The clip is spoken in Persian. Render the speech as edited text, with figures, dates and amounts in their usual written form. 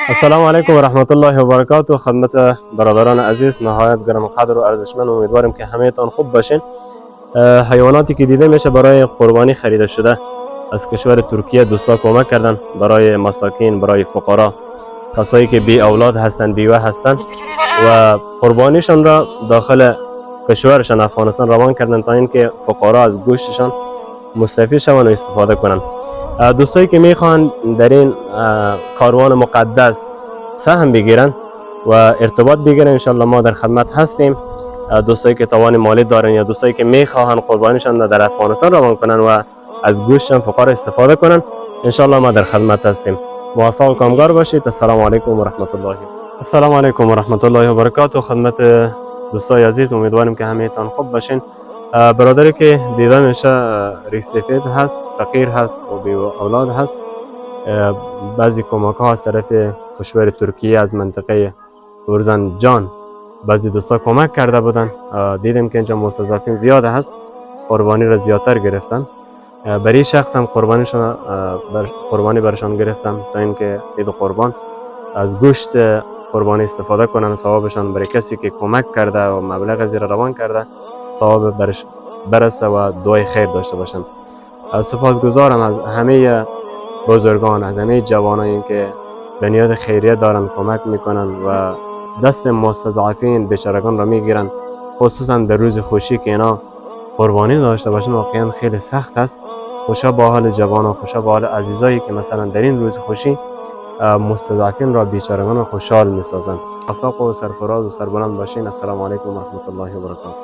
السلام علیکم و رحمت الله و برکاته. خدمت برادران عزیز نهایت گرم قدر و ارزشمند، امیدوارم که همه تان خوب باشین. حیواناتی که دیده میشه برای قربانی خریده شده از کشور ترکیه. دوستا کمک کردن برای مساکین، برای فقرا، کسایی که بی اولاد هستن، بیوه هستن و قربانیشان را داخل کشورشان افغانستان روان کردن تا اینکه فقرا از گوشتشان مستفید شوند و استفاده کنند. دوستایی که میخوان در این کاروان مقدس سهم بگیرن و ارتباط بگیرن، انشالله ما در خدمت هستیم. دوستایی که توان مالی دارن یا دوستایی که میخواهن قربانیشان در افغانستان روان کنن و از گوشتشان فقار استفاده کنن، انشالله ما در خدمت هستیم. موفق و کامگار باشید. السلام علیکم و رحمت الله. السلام علیکم و رحمت الله و برکاته. خدمت دوستای عزیز، امیدواریم که همه تان خوب باشین. برادری که دیده میشه ریش سفید هست، فقیر هست و بی اولاد هست. بعضی کمک ها از طرف کشور ترکیه از منطقه اورزنجان بعضی دوستا کمک کرده بودن. دیدیم که اینجا مستضعفین زیاد هست، قربانی را زیادتر گرفتن. برای شخص هم قربانی برشان گرفتم تا اینکه عید قربان از گوشت قربانی استفاده کنن، ثوابشان برای کسی که کمک کرده و مبلغ زیر روان کرده ثواب برش برسه و دعای خیر داشته باشن. سپاسگزارم از همه بزرگان، از همه جوانایی که به نیت خیریه دارن کمک میکنن و دست مستضعفین بیچارگان را میگیرن، خصوصا در روز خوشی که اینا قربانی داشته باشن. واقعا خیلی سخت است. خوشا با حال جوانان، خوشا با حال عزیزایی که مثلا در این روز خوشی مستضعفین را، بیچارگان را خوشحال میسازن. موفق و سرفراز و سربلند باشین. السلام علیکم و رحمت الله و برکاته.